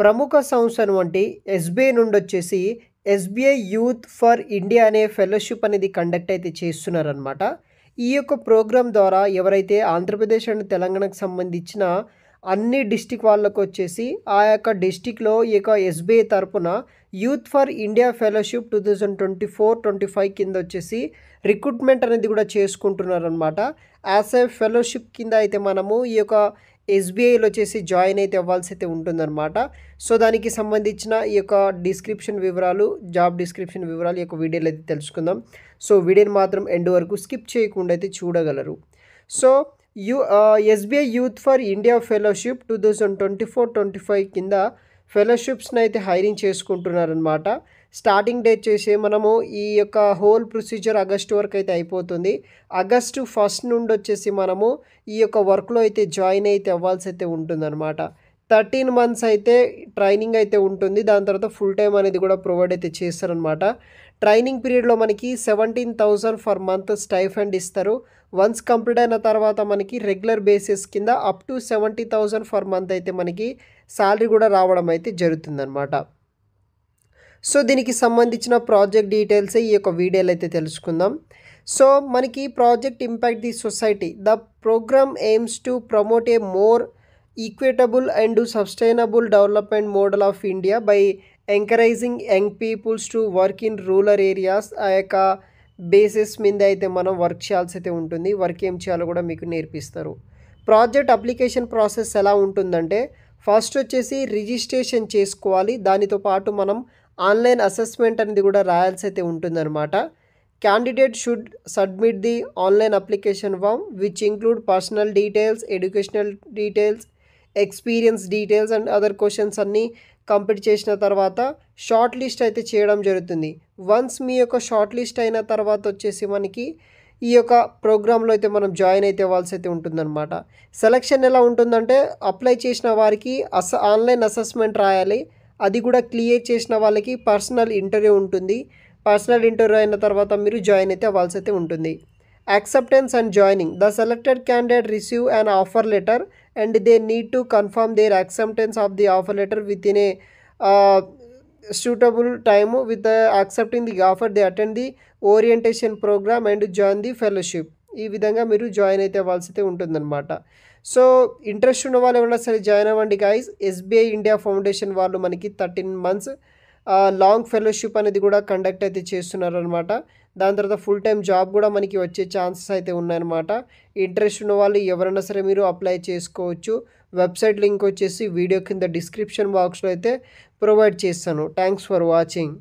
ప్రముఖ సంస్థను వంటి ఎస్బీఐ నుండొచ్చేసి ఎస్బీఐ యూత్ ఫర్ ఇండియా అనే ఫెలోషిప్ అనేది కండక్ట్ అయితే చేస్తున్నారనమాట. ఈ యొక్క ప్రోగ్రామ్ ద్వారా ఎవరైతే ఆంధ్రప్రదేశ్ అండ్ తెలంగాణకు సంబంధించిన అన్ని డిస్ట్రిక్ట్ వాళ్ళకొచ్చేసి ఆ యొక్క డిస్ట్రిక్ట్‌లో ఈ యొక్క ఎస్బీఐ తరపున యూత్ ఫర్ ఇండియా ఫెలోషిప్ 2024-25 కిందొచ్చేసి రిక్రూట్‌మెంట్ అనేది కూడా చేసుకుంటున్నారనమాట. యాస్ ఎ ఫెలోషిప్ కింద అయితే మనము ఈ యొక్క ఎస్బీఐలో వచ్చేసి జాయిన్ అయితే అవ్వాల్సయితే ఉంటుందన్నమాట. సో, దానికి సంబంధించిన ఈ యొక్క డిస్క్రిప్షన్ వివరాలు, జాబ్ డిస్క్రిప్షన్ వివరాలు ఈ యొక్క వీడియోలో అయితే తెలుసుకుందాం. సో, వీడియోని మాత్రం ఎండ్ వరకు స్కిప్ చేయకుండా అయితే చూడగలరు. So, SBI youth for India fellowship 2024-25 కింద ఫెలోషిప్స్‌ని అయితే హైరింగ్ చేసుకుంటున్నారనమాట. స్టార్టింగ్ డేట్ చేసి మనము ఈ యొక్క హోల్ ప్రొసీజర్ ఆగస్టు వరకు అయితే అయిపోతుంది. ఆగస్టు 1 నుండి వచ్చేసి మనము ఈ యొక్క వర్క్‌లో అయితే జాయిన్ అయితే అవ్వాల్సి అయితే ఉంటుందన్నమాట. 13 మంత్స్ అయితే ట్రైనింగ్ అయితే ఉంటుంది. దాని తర్వాత ఫుల్ టైమ్ అనేది కూడా ప్రొవైడ్ అయితే చేస్తారనమాట. ట్రైనింగ్ పీరియడ్‌లో మనకి 17,000 ఫర్ మంత్ స్టైఫండ్ ఇస్తారు. వన్స్ కంప్లీట్ అయిన తర్వాత మనకి రెగ్యులర్ బేసిస్ కింద అప్ టు 70,000 ఫర్ మంత్ అయితే మనకి సాలరీ కూడా రావడం అయితే జరుగుతుందన్నమాట. సో, దీనికి సంబంధించిన ప్రాజెక్ట్ డీటెయిల్స్ ఈ యొక్క వీడియోలో అయితే తెలుసుకుందాం. సో, మనకి project impact the society. The programme aims to promote a more equitable and sustainable development model of India by encouraging young peoples to work in rural areas. ఆ యొక్క బేసిస్ మీద అయితే మనం వర్క్ చేయాల్సి అయితే ఉంటుంది. వర్క్ ఏం చేయాలో కూడా మీకు నేర్పిస్తారు. ప్రాజెక్ట్ అప్లికేషన్ ప్రాసెస్ ఎలా ఉంటుందంటే, ఫస్ట్ వచ్చేసి రిజిస్ట్రేషన్ చేసుకోవాలి. దానితో పాటు మనం ఆన్లైన్ అసెస్మెంట్ అనేది కూడా రాయాల్సి అయితే ఉంటుందన్నమాట. Candidate should submit the online application form which include personal details, educational details, experience details and other questions అన్నీ కంప్లీట్ చేసిన తర్వాత షార్ట్ లిస్ట్ అయితే చేయడం జరుగుతుంది. వన్స్ మీ యొక్క షార్ట్ లిస్ట్ అయిన తర్వాత వచ్చేసి మనకి ఈ యొక్క ప్రోగ్రాంలో అయితే మనం జాయిన్ అయితే అవ్వాల్సి అయితే ఉంటుందన్నమాట. సెలక్షన్ ఎలా ఉంటుందంటే, అప్లై చేసిన వారికి ఆన్లైన్ అసెస్మెంట్ రాయాలి. అది కూడా క్లియర్ చేసిన వాళ్ళకి పర్సనల్ ఇంటర్వ్యూ ఉంటుంది. పర్సనల్ ఇంటర్వ్యూ అయిన తర్వాత మీరు జాయిన్ అయితే అవ్వాల్సి అయితే ఉంటుంది. Acceptance and joining. The selected candidate receive an offer letter and they need to confirm their acceptance of the offer letter within a suitable time. With accepting the offer they attend the orientation program and join the fellowship. ఈ విధంగా మీరు join అయితే అవ్వాల్సి అయితే ఉంటుందన్నమాట. So, interest ఉన్న వాళ్ళు ఎవరైనా సరే జాయిన్ అవ్వండి గైస్. ఎస్బీఐ ఇండియా ఫౌండేషన్ వాళ్ళు మనకి 13 మంత్స్ లాంగ్ ఫెలోషిప్ అనేది కూడా కండక్ట్ అయితే చేస్తున్నారనమాట. దాని తర్వాత ఫుల్ టైం జాబ్ కూడా మనకి వచ్చే ఛాన్సెస్ అయితే ఉన్నాయన్నమాట. ఇంట్రెస్ట్ ఉన్న వాళ్ళు ఎవరైనా సరే మీరు అప్లై చేసుకోవచ్చు. వెబ్సైట్ లింక్ వచ్చేసి వీడియో కింద డిస్క్రిప్షన్ బాక్స్లో అయితే ప్రొవైడ్ చేస్తాను. Thanks for watching.